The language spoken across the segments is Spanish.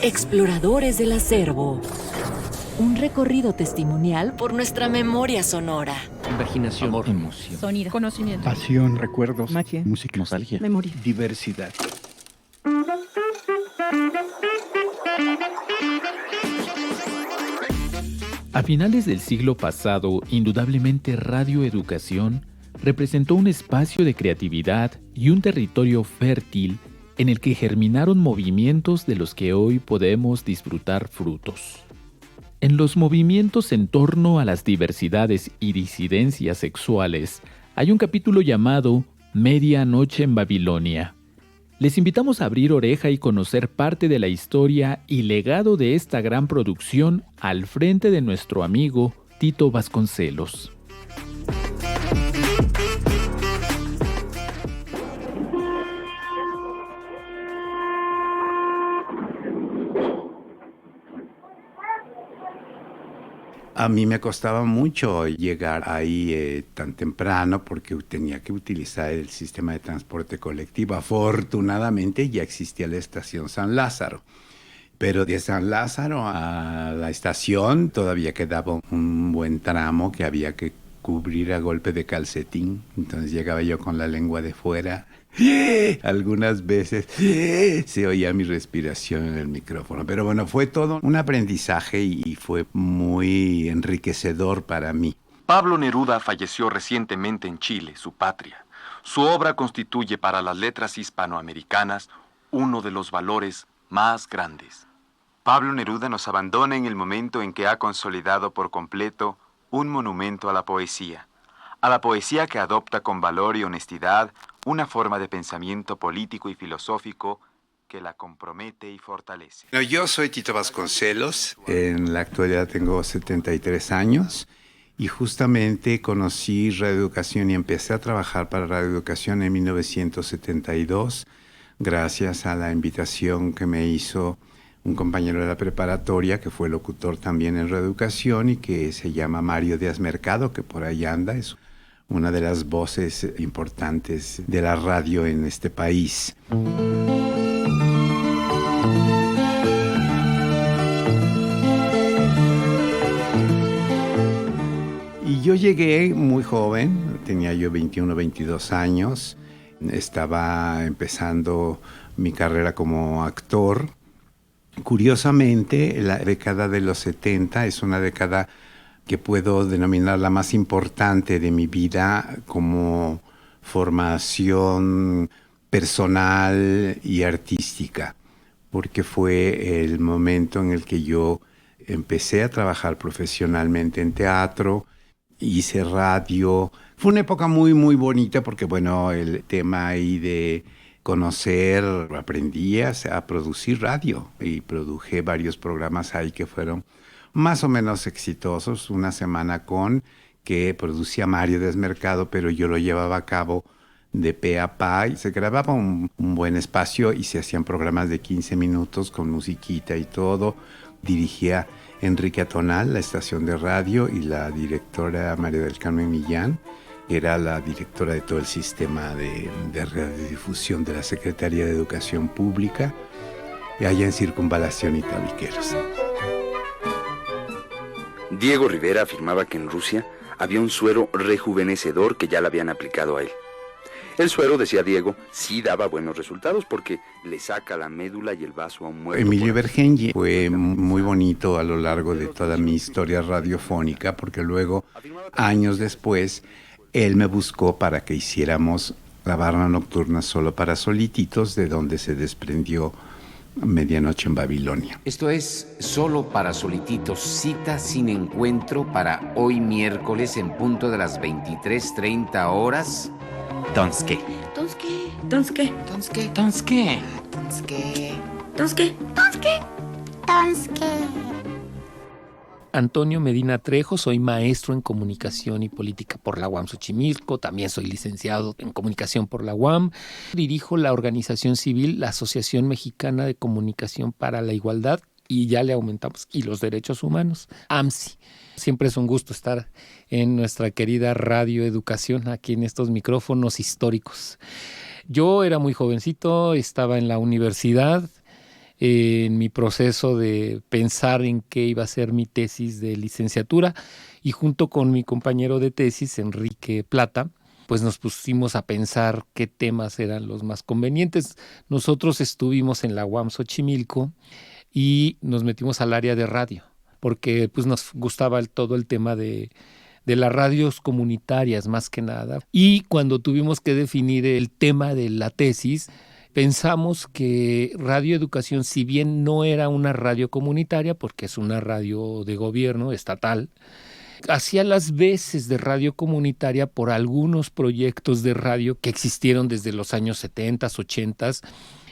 Exploradores del acervo. Un recorrido testimonial por nuestra memoria sonora. Imaginación, amor, emoción, sonido, conocimiento, pasión, recuerdos, magia, música, nostalgia, memoria, diversidad. A finales del siglo pasado, indudablemente Radio Educación representó un espacio de creatividad y un territorio fértil en el que germinaron movimientos de los que hoy podemos disfrutar frutos. En los movimientos en torno a las diversidades y disidencias sexuales, hay un capítulo llamado Medianoche en Babilonia. Les invitamos a abrir oreja y conocer parte de la historia y legado de esta gran producción al frente de nuestro amigo Tito Vasconcelos. A mí me costaba mucho llegar ahí tan temprano porque tenía que utilizar el sistema de transporte colectivo. Afortunadamente ya existía la estación San Lázaro, pero de San Lázaro a la estación todavía quedaba un buen tramo que había que cubrir a golpe de calcetín. Entonces llegaba yo con la lengua de fuera. Algunas veces se oía mi respiración en el micrófono. Pero bueno, fue todo un aprendizaje y fue muy enriquecedor para mí. Pablo Neruda falleció recientemente en Chile, su patria. Su obra constituye para las letras hispanoamericanas uno de los valores más grandes. Pablo Neruda nos abandona en el momento en que ha consolidado por completo un monumento a la poesía que adopta con valor y honestidad una forma de pensamiento político y filosófico que la compromete y fortalece. Yo soy Tito Vasconcelos, en la actualidad tengo 73 años y justamente conocí Radio Educación y empecé a trabajar para Radio Educación en 1972 gracias a la invitación que me hizo un compañero de la preparatoria que fue locutor también en Radio Educación y que se llama Mario Díaz Mercado, que por ahí anda, es una de las voces importantes de la radio en este país. Y yo llegué muy joven, tenía yo 21, 22 años, estaba empezando mi carrera como actor. Curiosamente, la década de los 70 es una década que puedo denominar la más importante de mi vida como formación personal y artística, porque fue el momento en el que yo empecé a trabajar profesionalmente en teatro, hice radio. Fue una época muy, muy bonita porque, bueno, el tema ahí de conocer, aprendí a producir radio y produje varios programas ahí que fueron más o menos exitosos. Una semana que producía Mario Desmercado, pero yo lo llevaba a cabo de pe a pa y se grababa un buen espacio y se hacían programas de 15 minutos con musiquita y todo. Dirigía Enrique Atonal, la estación de radio, y la directora María del Carmen Millán era la directora de todo el sistema de radiodifusión de la Secretaría de Educación Pública, allá en Circunvalación y Tabiqueros. Diego Rivera afirmaba que en Rusia había un suero rejuvenecedor que ya le habían aplicado a él. El suero, decía Diego, sí daba buenos resultados porque le saca la médula y el vaso a un muerto. Emilio Bergenji fue muy bonito a lo largo de toda mi historia radiofónica porque luego, años después, él me buscó para que hiciéramos la barra nocturna solo para solititos, de donde se desprendió Medianoche en Babilonia. Esto es Solo para Solititos, cita sin encuentro para hoy miércoles en punto de las 23:30 horas. Donske. Donske. Donske, Donske. Donske. Donske. Donske, Donske. Donske. Antonio Medina Trejo, soy maestro en comunicación y política por la UAM Xochimilco, también soy licenciado en comunicación por la UAM, dirijo la organización civil, la Asociación Mexicana de Comunicación para la Igualdad, y ya le aumentamos, y los derechos humanos, AMSI. Siempre es un gusto estar en nuestra querida Radio Educación, aquí en estos micrófonos históricos. Yo era muy jovencito, estaba en la universidad, en mi proceso de pensar en qué iba a ser mi tesis de licenciatura, y junto con mi compañero de tesis, Enrique Plata, pues nos pusimos a pensar qué temas eran los más convenientes. Nosotros estuvimos en la UAM Xochimilco y nos metimos al área de radio, porque pues nos gustaba todo el tema de las radios comunitarias más que nada. Y cuando tuvimos que definir el tema de la tesis, pensamos que Radio Educación, si bien no era una radio comunitaria, porque es una radio de gobierno estatal, hacía las veces de radio comunitaria por algunos proyectos de radio que existieron desde los años 70, 80.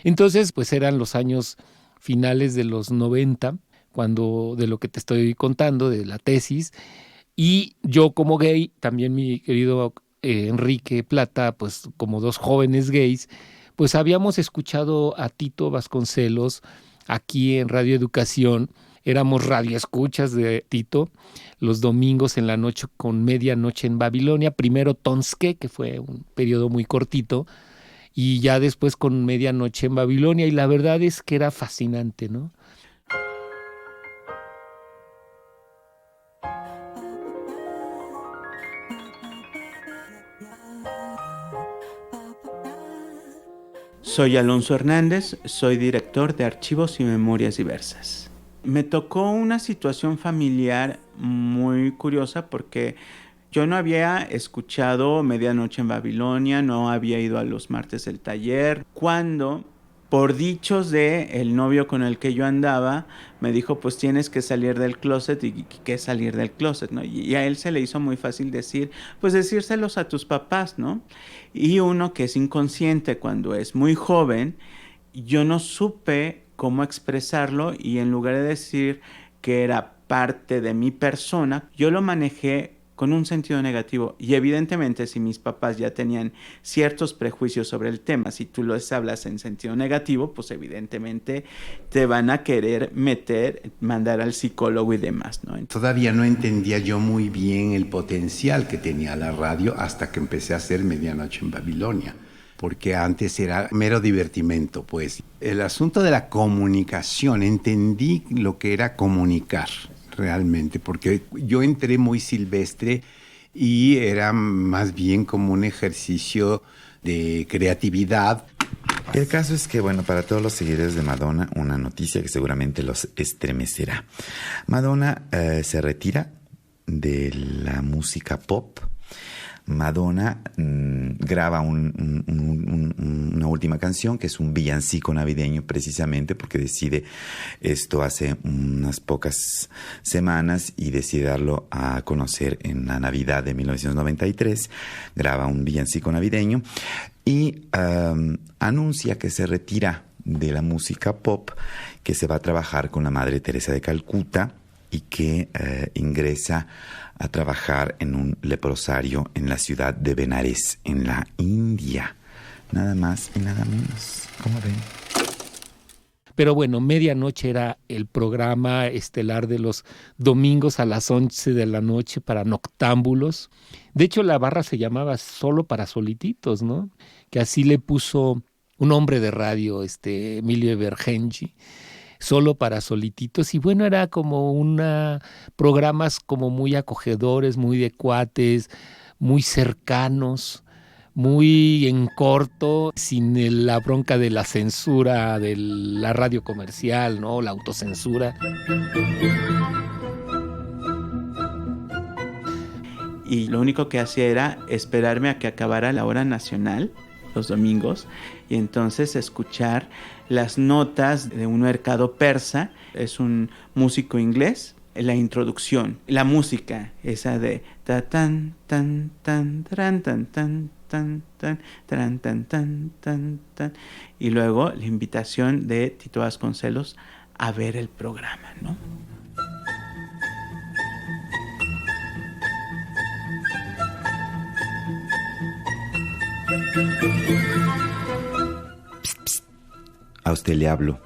Entonces, pues eran los años finales de los 90, cuando de lo que te estoy contando, de la tesis. Y yo como gay, también mi querido Enrique Plata, pues como dos jóvenes gays, pues habíamos escuchado a Tito Vasconcelos aquí en Radio Educación. Éramos radioescuchas de Tito los domingos en la noche con Medianoche en Babilonia. Primero Tonske, que fue un periodo muy cortito, y ya después con Medianoche en Babilonia. Y la verdad es que era fascinante, ¿no? Soy Alonso Hernández, soy director de Archivos y Memorias Diversas. Me tocó una situación familiar muy curiosa porque yo no había escuchado Medianoche en Babilonia, no había ido a los martes del taller, cuando por dichos de el novio con el que yo andaba, me dijo, pues tienes que salir del closet. ¿Y qué es salir del closet, no? Y a él se le hizo muy fácil decírselos a tus papás, ¿no? Y uno que es inconsciente cuando es muy joven, yo no supe cómo expresarlo, y en lugar de decir que era parte de mi persona, yo lo manejé con un sentido negativo. Y evidentemente, si mis papás ya tenían ciertos prejuicios sobre el tema, si tú los hablas en sentido negativo, pues evidentemente te van a querer mandar al psicólogo y demás, ¿no? Todavía no entendía yo muy bien el potencial que tenía la radio hasta que empecé a hacer Medianoche en Babilonia, porque antes era mero divertimento, pues. El asunto de la comunicación, entendí lo que era comunicar realmente, porque yo entré muy silvestre y era más bien como un ejercicio de creatividad. El caso es que, bueno, para todos los seguidores de Madonna, una noticia que seguramente los estremecerá. Madonna se retira de la música pop. Madonna graba una última canción que es un villancico navideño, precisamente porque decide esto hace unas pocas semanas y decide darlo a conocer en la Navidad de 1993. Graba un villancico navideño y anuncia que se retira de la música pop, que se va a trabajar con la Madre Teresa de Calcuta y que ingresa a trabajar en un leprosario en la ciudad de Benares, en la India. Nada más y nada menos. ¿Cómo ven? Pero bueno, Medianoche era el programa estelar de los domingos a las 11 de la noche para noctámbulos. De hecho, la barra se llamaba Solo para Solititos, ¿no? Que así le puso un hombre de radio, Emilio Evergenji. Solo para Solititos, y bueno, era como programas como muy acogedores, muy de cuates, muy cercanos, muy en corto, sin la bronca de la censura de la radio comercial, ¿no? La autocensura. Y lo único que hacía era esperarme a que acabara la hora nacional, los domingos, y entonces escuchar las notas de un mercado persa. Es un músico inglés. La introducción, la música, esa de ta tan tan tan tan tan tan tan tan tan tan tan tan tan, y luego la invitación de Tito Vasconcelos a ver el programa, ¿no? Psst, psst. A usted le hablo.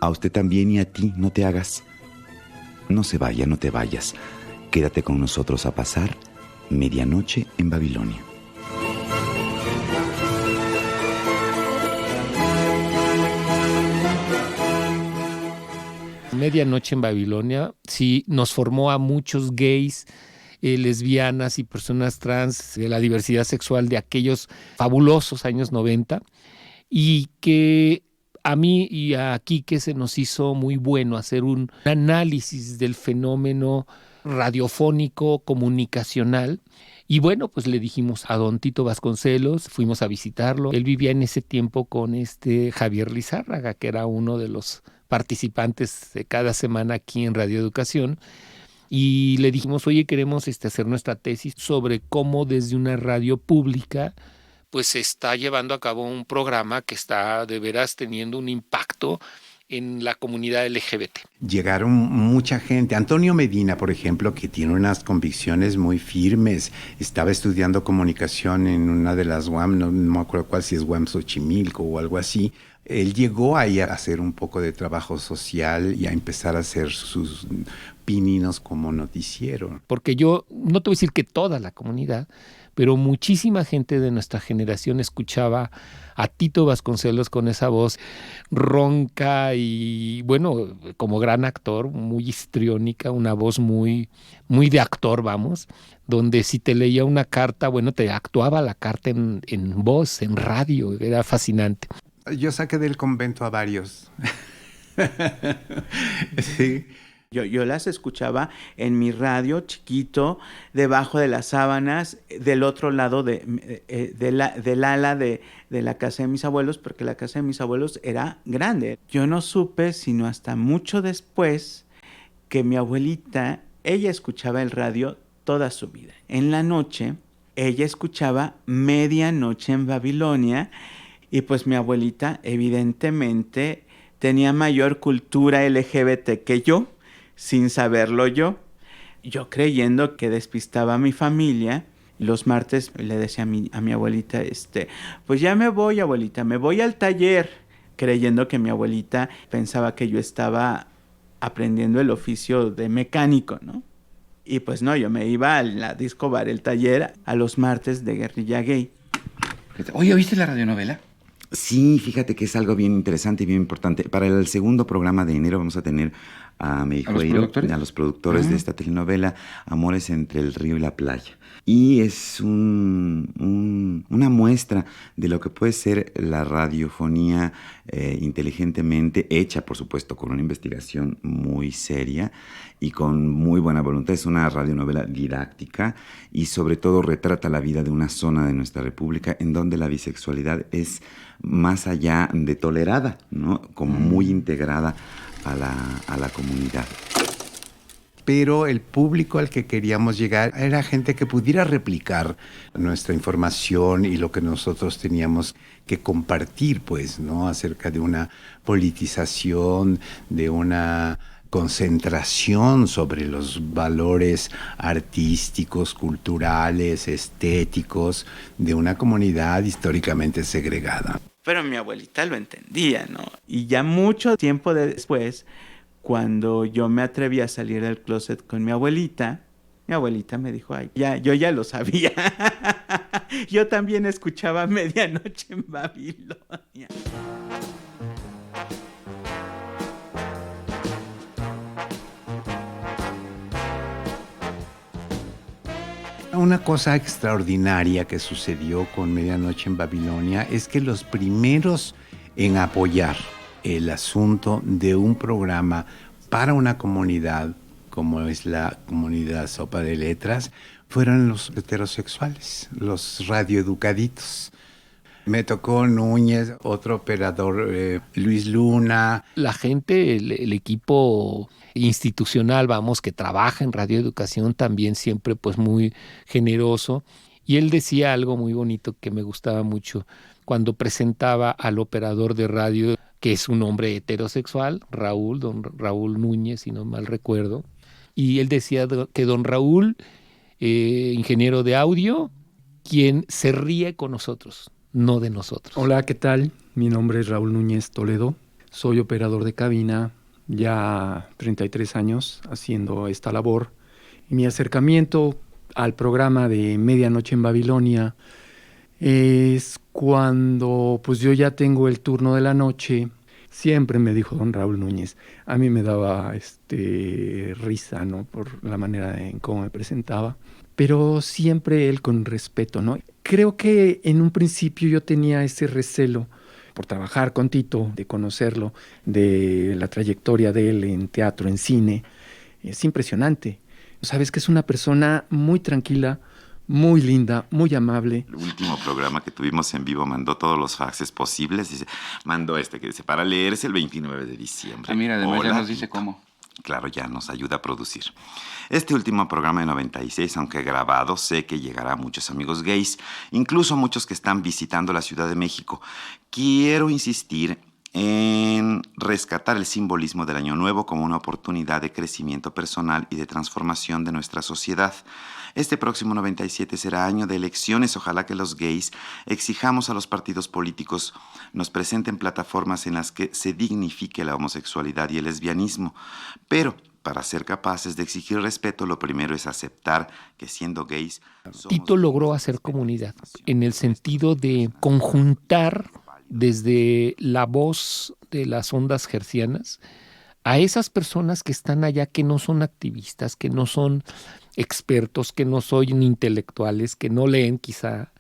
A usted también, y a ti, no te hagas. No se vaya, no te vayas. Quédate con nosotros a pasar Medianoche en Babilonia. Medianoche en Babilonia sí nos formó a muchos gays, lesbianas y personas trans de la diversidad sexual de aquellos fabulosos años 90, y que a mí y a Quique se nos hizo muy bueno hacer un análisis del fenómeno radiofónico, comunicacional. Y bueno, pues le dijimos a don Tito Vasconcelos, fuimos a visitarlo. Él vivía en ese tiempo con Javier Lizárraga, que era uno de los participantes de cada semana aquí en Radio Educación. Y le dijimos, oye, queremos hacer nuestra tesis sobre cómo desde una radio pública pues se está llevando a cabo un programa que está de veras teniendo un impacto en la comunidad LGBT. Llegaron mucha gente. Antonio Medina, por ejemplo, que tiene unas convicciones muy firmes, estaba estudiando comunicación en una de las UAM, no me acuerdo cuál, si es UAM Xochimilco o algo así. Él llegó ahí a hacer un poco de trabajo social y a empezar a hacer sus pininos como noticiero. Porque yo no te voy a decir que toda la comunidad, pero muchísima gente de nuestra generación escuchaba a Tito Vasconcelos con esa voz ronca y, bueno, como gran actor, muy histriónica, una voz muy, muy de actor, vamos, donde si te leía una carta, bueno, te actuaba la carta en voz, en radio, era fascinante. Yo saqué del convento a varios. Sí. Yo las escuchaba en mi radio chiquito, debajo de las sábanas, del otro lado del ala de la casa de mis abuelos, porque la casa de mis abuelos era grande. Yo no supe, sino hasta mucho después, que mi abuelita, ella escuchaba el radio toda su vida. En la noche, ella escuchaba Medianoche en Babilonia, y pues mi abuelita, evidentemente, tenía mayor cultura LGBT que yo, sin saberlo yo creyendo que despistaba a mi familia. Los martes le decía a mi abuelita, pues ya me voy, abuelita, me voy al taller, creyendo que mi abuelita pensaba que yo estaba aprendiendo el oficio de mecánico, ¿no? Y pues no, yo me iba a la disco bar, el taller, a los martes de Guerrilla Gay. Oye, ¿oíste la radionovela? Sí, fíjate que es algo bien interesante y bien importante. Para el segundo programa de enero vamos a tener a Meijueiro, a los productores de esta telenovela Amores entre el río y la playa. Y es una muestra de lo que puede ser la radiofonía inteligentemente hecha, por supuesto, con una investigación muy seria y con muy buena voluntad. Es una radionovela didáctica y sobre todo retrata la vida de una zona de nuestra república en donde la bisexualidad es más allá de tolerada, ¿no? Como muy integrada a la comunidad. Pero el público al que queríamos llegar era gente que pudiera replicar nuestra información y lo que nosotros teníamos que compartir, pues, ¿no? Acerca de una politización, de una concentración sobre los valores artísticos, culturales, estéticos de una comunidad históricamente segregada. Pero mi abuelita lo entendía, ¿no? Y ya mucho tiempo después, cuando yo me atreví a salir del closet con mi abuelita me dijo, ay, yo ya lo sabía. Yo también escuchaba Medianoche en Babilonia. Una cosa extraordinaria que sucedió con Medianoche en Babilonia es que los primeros en apoyar el asunto de un programa para una comunidad como es la comunidad Sopa de Letras fueron los heterosexuales, los radioeducaditos. Me tocó Núñez, otro operador, Luis Luna. La gente, el equipo institucional, vamos, que trabaja en radioeducación también siempre pues muy generoso. Y él decía algo muy bonito que me gustaba mucho cuando presentaba al operador de radio, que es un hombre heterosexual, don Raúl Núñez, si no mal recuerdo. Y él decía que don Raúl, ingeniero de audio, quien se ríe con nosotros, no de nosotros. Hola, ¿qué tal? Mi nombre es Raúl Núñez Toledo. Soy operador de cabina, ya 33 años haciendo esta labor. Y mi acercamiento al programa de Medianoche en Babilonia es cuando pues yo ya tengo el turno de la noche Siempre me dijo don Raúl Núñez. A mí me daba risa, ¿no? Por la manera en cómo me presentaba, pero siempre él con respeto, ¿no? Creo que en un principio yo tenía ese recelo por trabajar con Tito, de conocerlo, de la trayectoria de él en teatro, en cine. Es impresionante. Sabes que es una persona muy tranquila, muy linda, muy amable. El último programa que tuvimos en vivo mandó todos los faxes posibles. Mandó que dice, para leerse el 29 de diciembre. Ah, mira, además Hola, ya nos dice cómo. Claro, ya nos ayuda a producir. Este último programa de 96, aunque grabado, sé que llegará a muchos amigos gays, incluso a muchos que están visitando la Ciudad de México. Quiero insistir en rescatar el simbolismo del Año Nuevo como una oportunidad de crecimiento personal y de transformación de nuestra sociedad. Este próximo 97 será año de elecciones. Ojalá que los gays exijamos a los partidos políticos nos presenten plataformas en las que se dignifique la homosexualidad y el lesbianismo. Pero para ser capaces de exigir respeto, lo primero es aceptar que siendo gays... Tito logró hacer comunidad en el sentido de conjuntar desde la voz de las ondas hertzianas a esas personas que están allá, que no son activistas, que no son expertos, que no son intelectuales, que no leen quizá,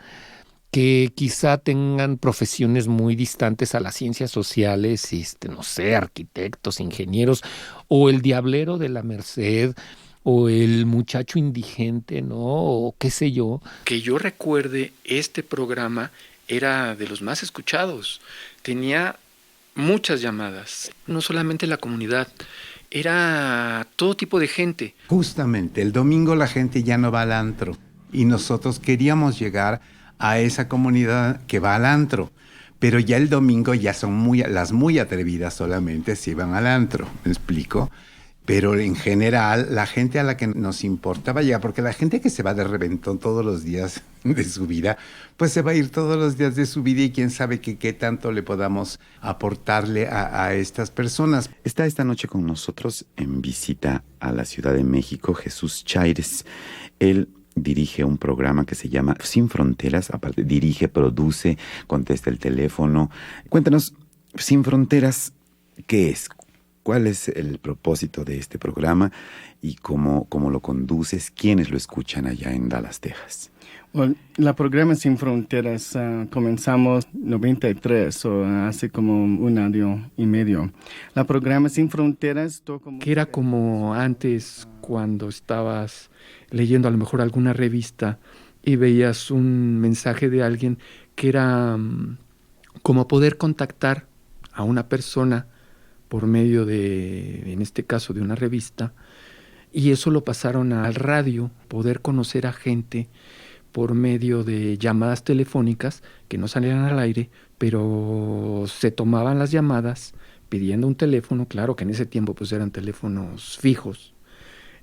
que quizá tengan profesiones muy distantes a las ciencias sociales, no sé, arquitectos, ingenieros, o el diablero de la Merced, o el muchacho indigente, ¿no? O qué sé yo. Que yo recuerde, este programa era de los más escuchados. Tenía muchas llamadas, no solamente la comunidad, era todo tipo de gente. Justamente, el domingo la gente ya no va al antro y nosotros queríamos llegar a esa comunidad que va al antro, pero ya el domingo ya son las muy atrevidas solamente si van al antro, ¿me explico? Pero en general, la gente a la que nos importaba llegar, porque la gente que se va de reventón todos los días de su vida, pues se va a ir todos los días de su vida y quién sabe qué tanto le podamos aportarle a estas personas. Está esta noche con nosotros en visita a la Ciudad de México Jesús Chaires. Él dirige un programa que se llama Sin Fronteras, aparte dirige, produce, contesta el teléfono. Cuéntanos, Sin Fronteras, ¿qué es? ¿Cuál es el propósito de este programa y cómo lo conduces? ¿Quiénes lo escuchan allá en Dallas, Texas? Bueno, la programa Sin Fronteras comenzamos en 93, o hace como un año y medio. La programa Sin Fronteras... Que era como antes, cuando estabas leyendo a lo mejor alguna revista y veías un mensaje de alguien que era como poder contactar a una persona por medio de, en este caso, de una revista, y eso lo pasaron al radio, poder conocer a gente por medio de llamadas telefónicas que no salían al aire, pero se tomaban las llamadas pidiendo un teléfono, claro que en ese tiempo pues eran teléfonos fijos,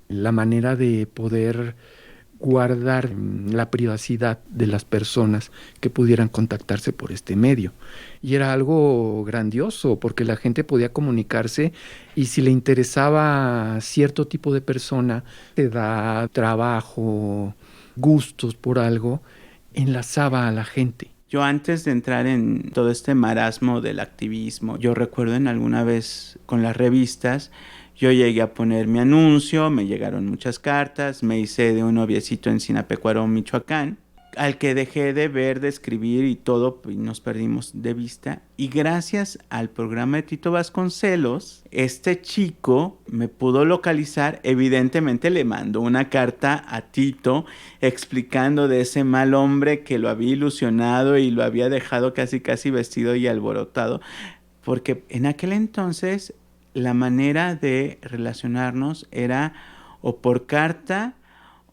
la manera de poder guardar la privacidad de las personas que pudieran contactarse por este medio. Y era algo grandioso porque la gente podía comunicarse y si le interesaba cierto tipo de persona, edad, trabajo, gustos por algo, enlazaba a la gente. Yo antes de entrar en todo este marasmo del activismo, yo recuerdo en alguna vez con las revistas, yo llegué a poner mi anuncio, me llegaron muchas cartas, me hice de un noviecito en Sinapecuaro, Michoacán, al que dejé de ver, de escribir y todo, y nos perdimos de vista. Y gracias al programa de Tito Vasconcelos, este chico me pudo localizar. Evidentemente le mandó una carta a Tito explicando de ese mal hombre que lo había ilusionado y lo había dejado casi vestido y alborotado. Porque en aquel entonces la manera de relacionarnos era o por carta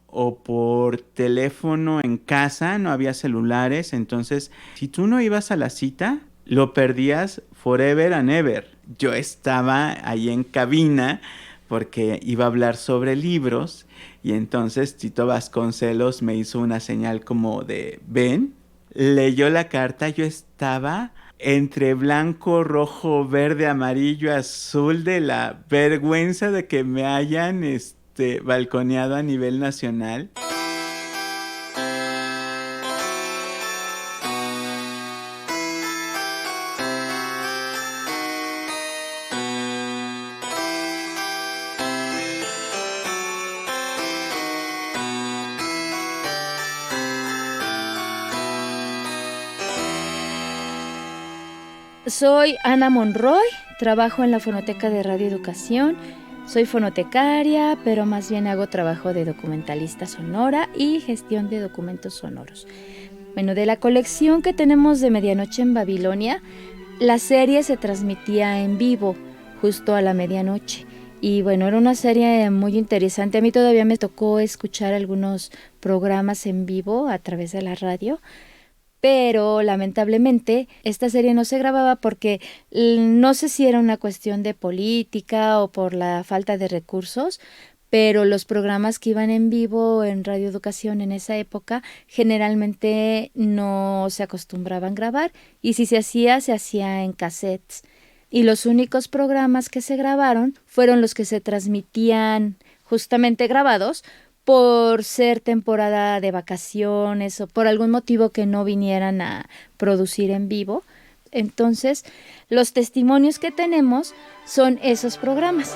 o por teléfono en casa, no había celulares, entonces si tú no ibas a la cita, lo perdías forever and ever. Yo estaba ahí en cabina porque iba a hablar sobre libros y entonces Tito Vasconcelos me hizo una señal como de ven, leyó la carta, yo estaba entre blanco, rojo, verde, amarillo, azul de la vergüenza de que me hayan balconeado a nivel nacional. Soy Ana Monroy, trabajo en la Fonoteca de Radio Educación. Soy fonotecaria, pero más bien hago trabajo de documentalista sonora y gestión de documentos sonoros. Bueno, de la colección que tenemos de Medianoche en Babilonia, la serie se transmitía en vivo justo a la medianoche. Y bueno, era una serie muy interesante. A mí todavía me tocó escuchar algunos programas en vivo a través de la radio. Pero lamentablemente esta serie no se grababa porque no sé si era una cuestión de política o por la falta de recursos, pero los programas que iban en vivo en Radio Educación en esa época generalmente no se acostumbraban a grabar y si se hacía en cassettes. Y los únicos programas que se grabaron fueron los que se transmitían justamente grabados, por ser temporada de vacaciones o por algún motivo que no vinieran a producir en vivo. Entonces, los testimonios que tenemos son esos programas.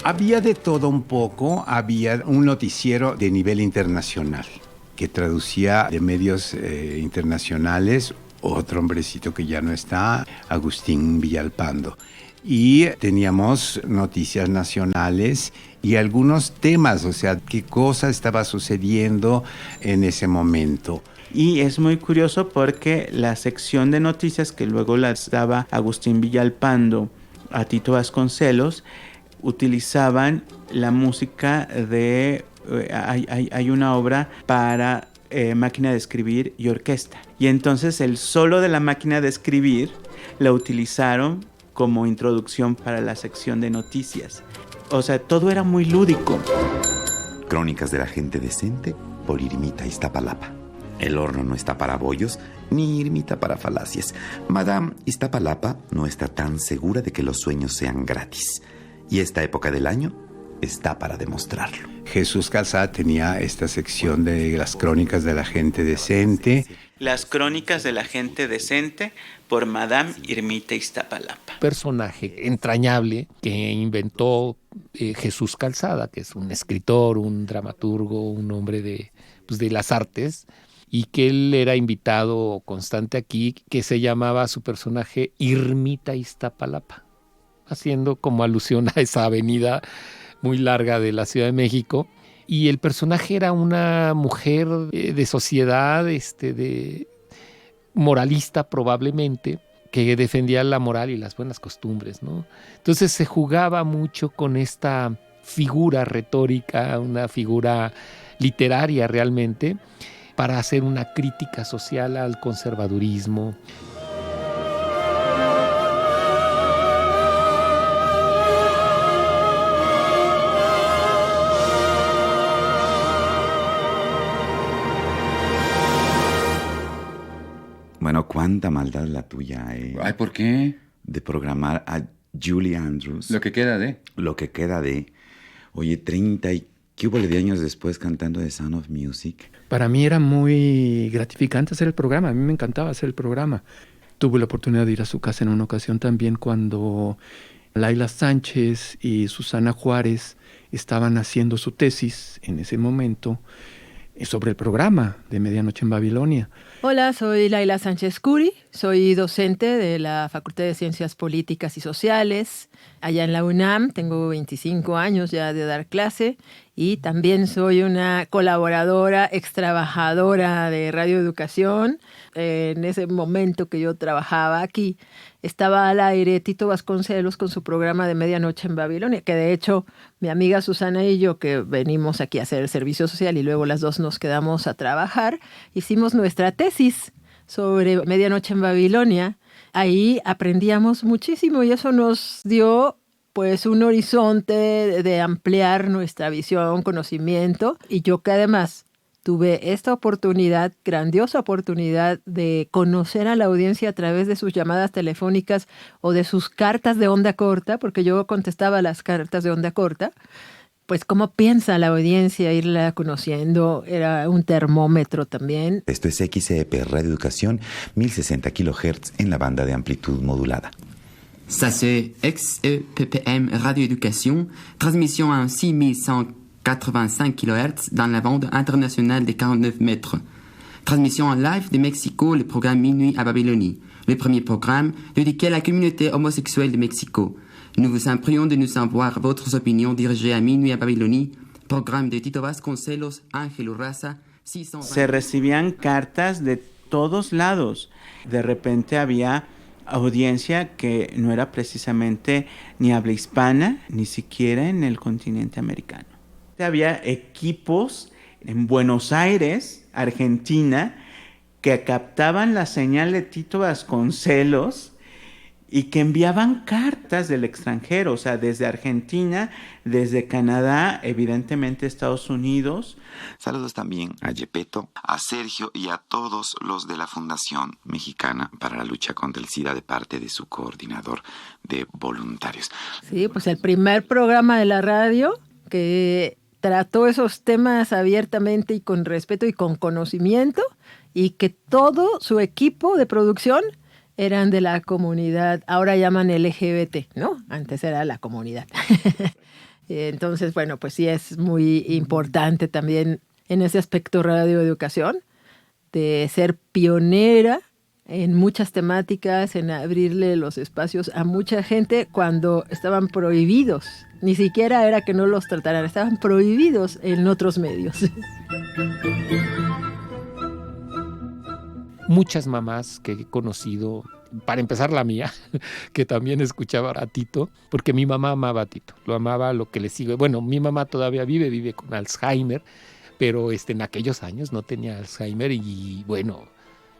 Había de todo un poco, había un noticiero de nivel internacional que traducía de medios internacionales, otro hombrecito que ya no está, Agustín Villalpando. Y teníamos noticias nacionales y algunos temas, o sea, qué cosa estaba sucediendo en ese momento. Y es muy curioso porque la sección de noticias que luego las daba Agustín Villalpando a Tito Vasconcelos, utilizaban la música de... hay una obra para máquina de escribir y orquesta. Y entonces el solo de la máquina de escribir la utilizaron como introducción para la sección de noticias. O sea, todo era muy lúdico. Crónicas de la gente decente por Irmita Iztapalapa. El horno no está para bollos, ni Irmita para falacias. Madame Iztapalapa no está tan segura de que los sueños sean gratis. Y esta época del año está para demostrarlo. Jesús Calzada tenía esta sección de las crónicas de la gente decente. Las crónicas de la gente decente por Madame Irmita Iztapalapa. Personaje entrañable que inventó Jesús Calzada, que es un escritor, un dramaturgo, un hombre de las artes, y que él era invitado constante aquí, que se llamaba su personaje Irmita Iztapalapa, haciendo como alusión a esa avenida muy larga de la Ciudad de México. Y el personaje era una mujer de sociedad, de moralista probablemente, que defendía la moral y las buenas costumbres, ¿no? Entonces se jugaba mucho con esta figura retórica, una figura literaria realmente, para hacer una crítica social al conservadurismo. Bueno, cuánta maldad la tuya, Ay, ¿por qué? De programar a Julie Andrews. Lo que queda de. Lo que queda de. Oye, 30 y... ¿Qué hubo de años después cantando The Sound of Music? Para mí era muy gratificante hacer el programa. A mí me encantaba hacer el programa. Tuve la oportunidad de ir a su casa en una ocasión también cuando Laila Sánchez y Susana Juárez estaban haciendo su tesis en ese momento sobre el programa de Medianoche en Babilonia. Hola, soy Laila Sánchez Curi, soy docente de la Facultad de Ciencias Políticas y Sociales. Allá en la UNAM tengo 25 años ya de dar clase y también soy una colaboradora, extrabajadora de Radio Educación. En ese momento que yo trabajaba aquí, estaba al aire Tito Vasconcelos con su programa de Medianoche en Babilonia, que de hecho mi amiga Susana y yo, que venimos aquí a hacer el servicio social y luego las dos nos quedamos a trabajar, hicimos nuestra tesis sobre Medianoche en Babilonia. Ahí aprendíamos muchísimo y eso nos dio pues un horizonte de ampliar nuestra visión, conocimiento, y yo que además tuve esta oportunidad, grandiosa oportunidad de conocer a la audiencia a través de sus llamadas telefónicas o de sus cartas de onda corta, porque yo contestaba las cartas de onda corta, pues cómo piensa la audiencia, irla conociendo, era un termómetro también. Esto es XEP Radio Educación, 1060 kHz en la banda de amplitud modulada. Ça c'est XEPPM Radio Éducation, transmission en 6185 kHz dans la bande internationale de 49 mètres. Transmission en live de Mexico, le programme Minuit à Babylonie, le premier programme dédié à la communauté homosexuelle de Mexico. Nous vous prions de nous envoyer votre opinion dirigée à Minuit à Babylonie, programme de Tito Vasconcelos, Ángel Urraza, 620... Se recibían cartas de todos lados. De repente había audiencia que no era precisamente ni habla hispana, ni siquiera en el continente americano. Había equipos en Buenos Aires, Argentina, que captaban la señal de Tito Vasconcelos y que enviaban cartas del extranjero, o sea, desde Argentina, desde Canadá, evidentemente Estados Unidos. Saludos también a Gepetto, a Sergio y a todos los de la Fundación Mexicana para la Lucha contra el SIDA de parte de su coordinador de voluntarios. Sí, pues el primer programa de la radio que trató esos temas abiertamente y con respeto y con conocimiento, y que todo su equipo de producción eran de la comunidad, ahora llaman LGBT, ¿no? Antes era la comunidad. Entonces, bueno, pues sí es muy importante también en ese aspecto radioeducación, de ser pionera en muchas temáticas, en abrirle los espacios a mucha gente cuando estaban prohibidos. Ni siquiera era que no los trataran, estaban prohibidos en otros medios. Muchas mamás que he conocido, para empezar la mía, que también escuchaba a Tito, porque mi mamá amaba a Tito, lo amaba lo que le sigue. Bueno, mi mamá todavía vive con Alzheimer, pero en aquellos años no tenía Alzheimer y bueno,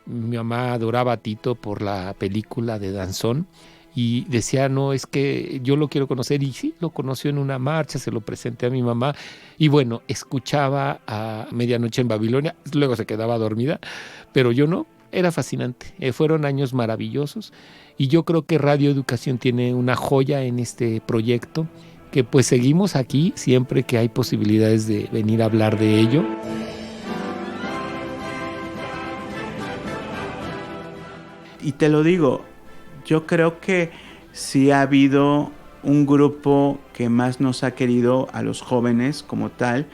mi mamá adoraba a Tito por la película de Danzón y decía, no, es que yo lo quiero conocer, y sí, lo conoció en una marcha, se lo presenté a mi mamá y bueno, escuchaba a Medianoche en Babilonia, luego se quedaba dormida, pero yo no. Era fascinante, fueron años maravillosos y yo creo que Radio Educación tiene una joya en este proyecto, que pues seguimos aquí siempre que hay posibilidades de venir a hablar de ello. Y te lo digo, yo creo que sí ha habido un grupo que más nos ha querido a los jóvenes como tal,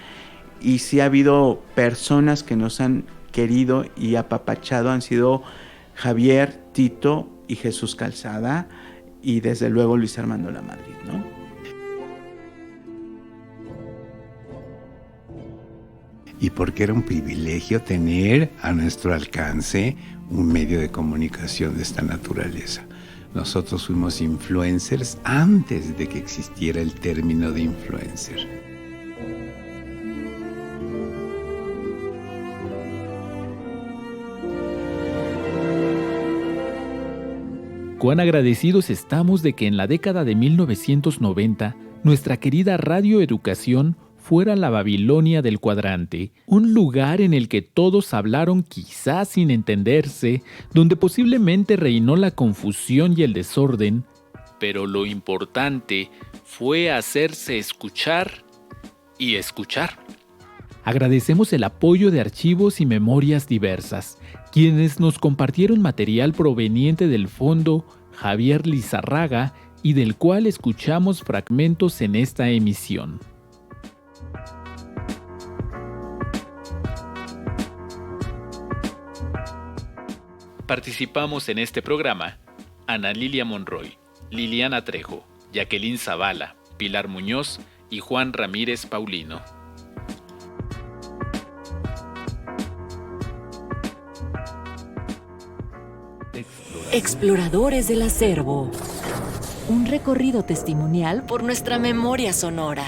y sí ha habido personas que nos han querido y apapachado, han sido Javier, Tito y Jesús Calzada, y desde luego Luis Armando Lamadrid, ¿no? Y porque era un privilegio tener a nuestro alcance un medio de comunicación de esta naturaleza. Nosotros fuimos influencers antes de que existiera el término de influencer. Cuán agradecidos estamos de que en la década de 1990 nuestra querida Radio Educación fuera la Babilonia del cuadrante, un lugar en el que todos hablaron quizás sin entenderse, donde posiblemente reinó la confusión y el desorden, pero lo importante fue hacerse escuchar y escuchar. Agradecemos el apoyo de Archivos y Memorias Diversas, quienes nos compartieron material proveniente del Fondo Javier Lizarraga y del cual escuchamos fragmentos en esta emisión. Participamos en este programa Ana Lilia Monroy, Liliana Trejo, Jacqueline Zavala, Pilar Muñoz y Juan Ramírez Paulino. Exploradores del Acervo. Un recorrido testimonial por nuestra memoria sonora.